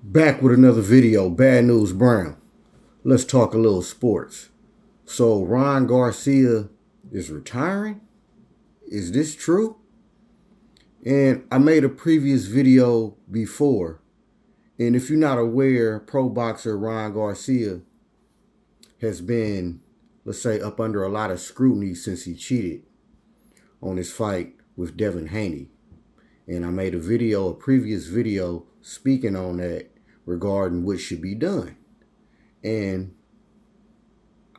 Back with another video, BadNewsBrown. Let's talk a little sports. So Ryan Garcia is retiring? Is this true? And I made a previous video before. And if you're not aware, pro boxer Ryan Garcia has been, let's say, up under a lot of scrutiny since he cheated on his fight with Devin Haney. And I made a previous video speaking on that regarding what should be done. And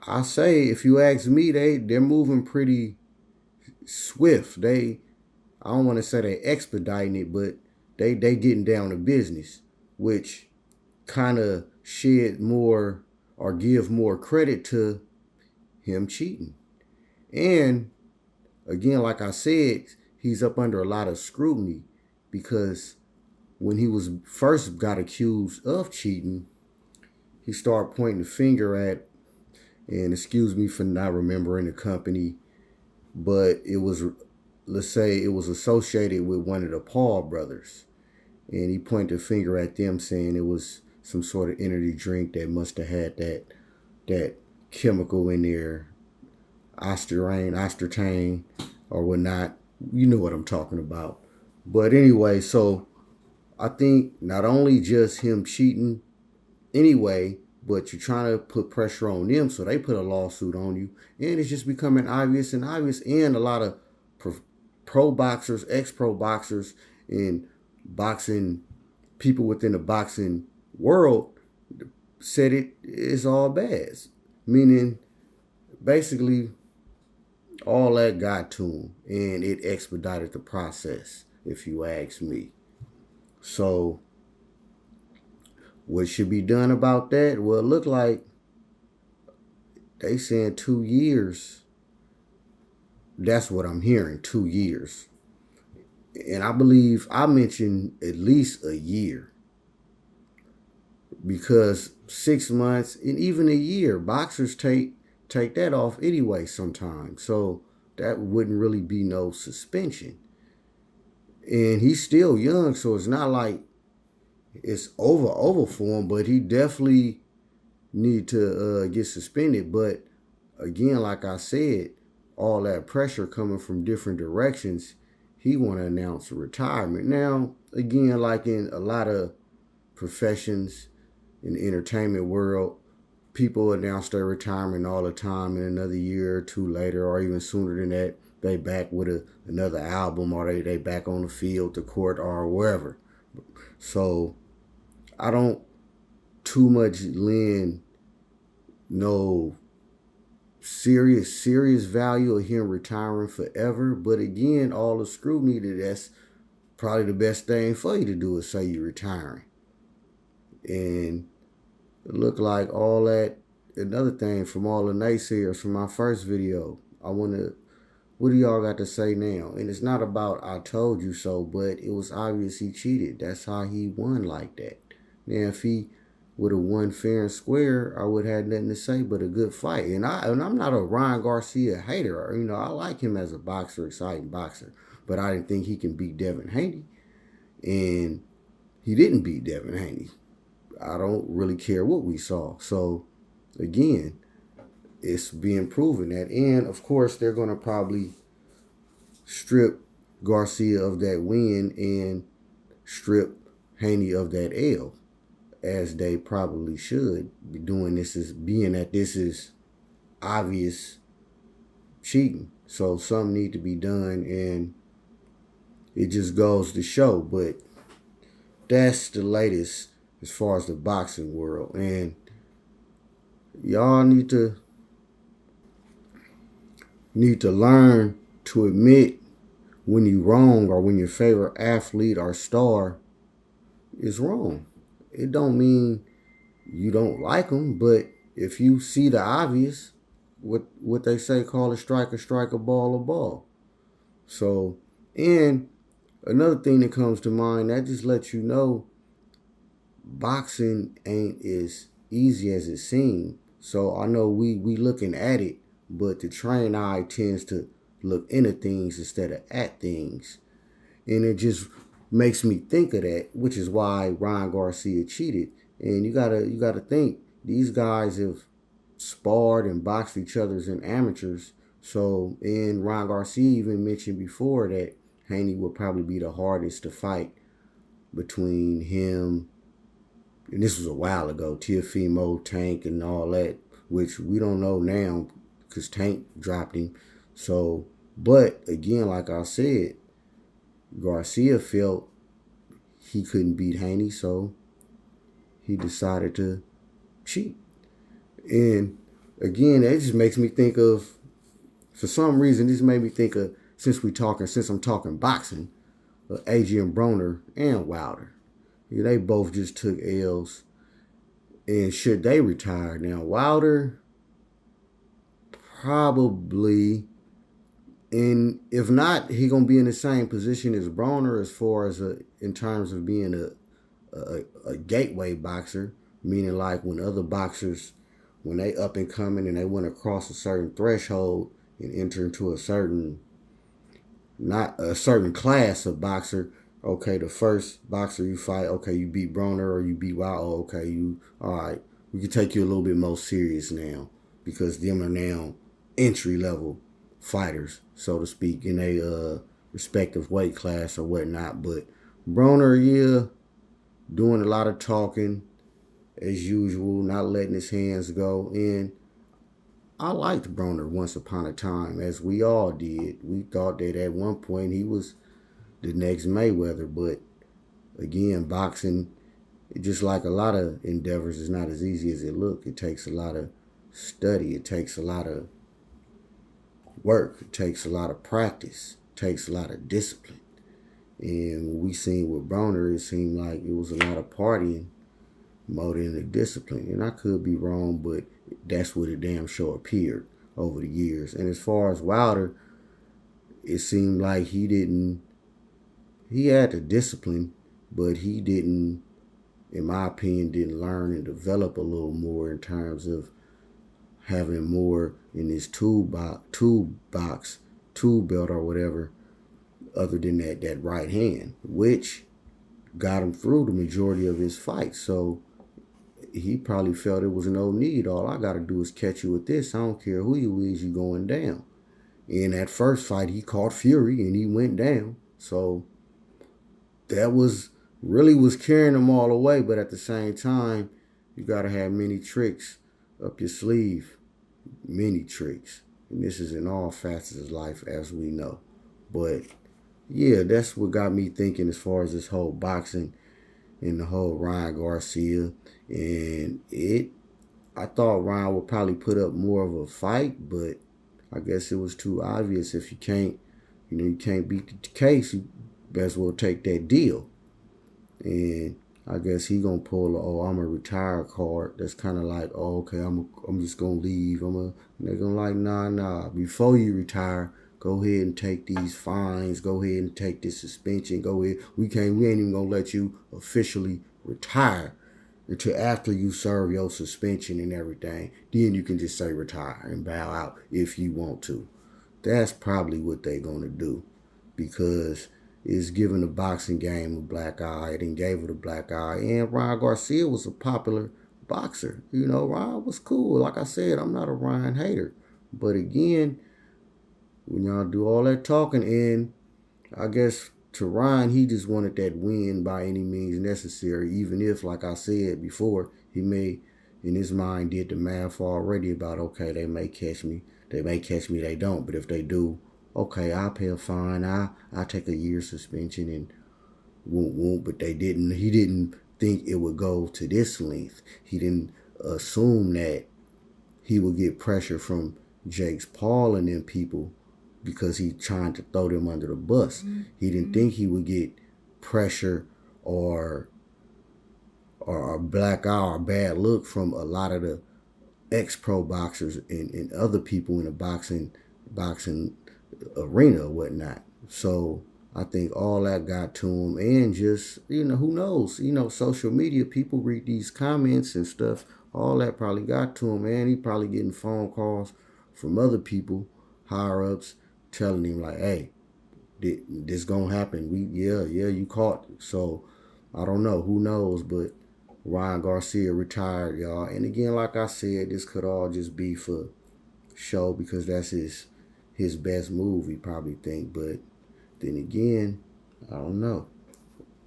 I say, if you ask me, they're moving pretty swift. I don't want to say they expediting it, but they getting down to business, which kind of shed more or give more credit to him cheating. And again, like I said, he's up under a lot of scrutiny because when he was first got accused of cheating, he started pointing the finger at, and excuse me for not remembering the company, but it was, let's say it was associated with one of the Paul brothers. And he pointed the finger at them saying it was some sort of energy drink that must have had that chemical in there, aspartame or whatnot. You know what I'm talking about. But anyway, so I think not only just him cheating anyway, but you're trying to put pressure on them, so they put a lawsuit on you. And it's just becoming obvious. And a lot of pro boxers, ex-pro boxers, and boxing people within the boxing world said it is all bad. Meaning, basically, all that got to him, and it expedited the process, if you ask me. So, what should be done about that? Well, it looked like they saying 2 years. That's what I'm hearing, 2 years. And I believe I mentioned at least a year. Because 6 months and even a year, boxers take that off anyway sometimes. So that wouldn't really be no suspension. And he's still young, so it's not like it's over for him, but he definitely need to get suspended. But again, like I said, all that pressure coming from different directions, he want to announce a retirement. Now, again, like in a lot of professions in the entertainment world, people announce their retirement all the time, and another year or two later, or even sooner than that, they back with another album, or they back on the field, the court, or wherever. So I don't too much lend no serious value of him retiring forever. But again, all the scrutiny, that's probably the best thing for you to do is say you're retiring. And it looked like all that, another thing from all the naysayers from my first video, what do y'all got to say now? And it's not about I told you so, but it was obvious he cheated. That's how he won like that. Now, if he would have won fair and square, I would have had nothing to say but a good fight. And I'm not a Ryan Garcia hater. I like him as a boxer, exciting boxer. But I didn't think he can beat Devin Haney. And he didn't beat Devin Haney. I don't really care what we saw. So, again, it's being proven that. And, of course, they're going to probably strip Garcia of that win and strip Haney of that L, as they probably should be doing this, being that this is obvious cheating. So something need to be done, and it just goes to show. But that's the latest as far as the boxing world. And y'all need to learn to admit when you're wrong, or when your favorite athlete or star is wrong. It don't mean you don't like them, but if you see the obvious, what they say, call a strike, a ball. So, and another thing that comes to mind, that just lets you know boxing ain't as easy as it seems. So I know we looking at it, but the trained eye tends to look into things instead of at things. And it just makes me think of that, which is why Ryan Garcia cheated. And you gotta think these guys have sparred and boxed each other as amateurs. So, and Ryan Garcia even mentioned before that Haney would probably be the hardest to fight between him, and this was a while ago, Teofimo, Tank, and all that, which we don't know now because Tank dropped him. So, but again, like I said, Garcia felt he couldn't beat Haney, so he decided to cheat. And again, that just makes me think of, for some reason, this made me think of, since I'm talking boxing, Adrien Broner and Wilder. Yeah, they both just took L's. And should they retire? Now, Wilder probably, and if not, he gonna be in the same position as Broner as far as in terms of being a gateway boxer, meaning like when other boxers, when they up and coming and they went across a certain threshold and enter into a certain, not a certain class of boxer. Okay, the first boxer you fight, okay, you beat Broner or you beat Wilder. Oh, okay, all right, we can take you a little bit more serious now because them are now entry level fighters, so to speak, in a respective weight class or whatnot. But Broner, yeah, doing a lot of talking as usual, not letting his hands go. And I liked Broner once upon a time, as we all did. We thought that at one point he was the next Mayweather, but again, boxing, just like a lot of endeavors, is not as easy as it looks. It takes a lot of study. It takes a lot of work. It takes a lot of practice. It takes a lot of discipline. And when we seen with Broner, it seemed like it was a lot of partying more than the discipline. And I could be wrong, but that's what it damn sure appeared over the years. And as far as Wilder, it seemed like he had the discipline, but he didn't, in my opinion, didn't learn and develop a little more in terms of having more in his tool belt or whatever, other than that right hand, which got him through the majority of his fights. So he probably felt it was no need. All I got to do is catch you with this. I don't care who you is, you going down. In that first fight, he caught Fury and he went down. So that was carrying them all away, but at the same time, you got to have many tricks up your sleeve. Many tricks. And this is in all facets of life, as we know. But yeah, that's what got me thinking as far as this whole boxing and the whole Ryan Garcia. And I thought Ryan would probably put up more of a fight, but I guess it was too obvious. If you can't beat the case, you best as well take that deal. And I guess he gonna pull I'm a retire card. That's kind of like, okay, I'm just gonna leave. They're gonna like, nah. Before you retire, go ahead and take these fines. Go ahead and take this suspension. Go ahead. We ain't even gonna let you officially retire until after you serve your suspension and everything. Then you can just say retire and bow out if you want to. That's probably what they're gonna do, because it's giving the boxing game a black eye. It didn't gave it a black eye. And Ryan Garcia was a popular boxer. Ryan was cool. Like I said, I'm not a Ryan hater. But again, when y'all do all that talking, and I guess to Ryan, he just wanted that win by any means necessary, even if, like I said before, he may, in his mind, did the math already about, okay, they may catch me. They don't. But if they do, okay, I'll pay a fine. I'll take a year suspension and won't. But they didn't. He didn't think it would go to this length. He didn't assume that he would get pressure from Jake Paul and them people because he trying to throw them under the bus. Mm-hmm. He didn't think he would get pressure or a black eye or a bad look from a lot of the ex-pro boxers and other people in the boxing arena or whatnot. So I think all that got to him, and just, who knows, social media, people read these comments and stuff, all that probably got to him, and he probably getting phone calls from other people, higher ups, telling him like, hey, This gonna happen. Yeah, you caught. So I don't know. Who knows? But Ryan Garcia retired, y'all. And again, like I said, this could all just be for show because that's his best move, he probably think. But then again, I don't know.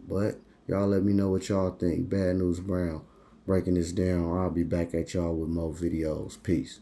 But y'all let me know what y'all think. Bad News Brown breaking this down. I'll be back at y'all with more videos. Peace.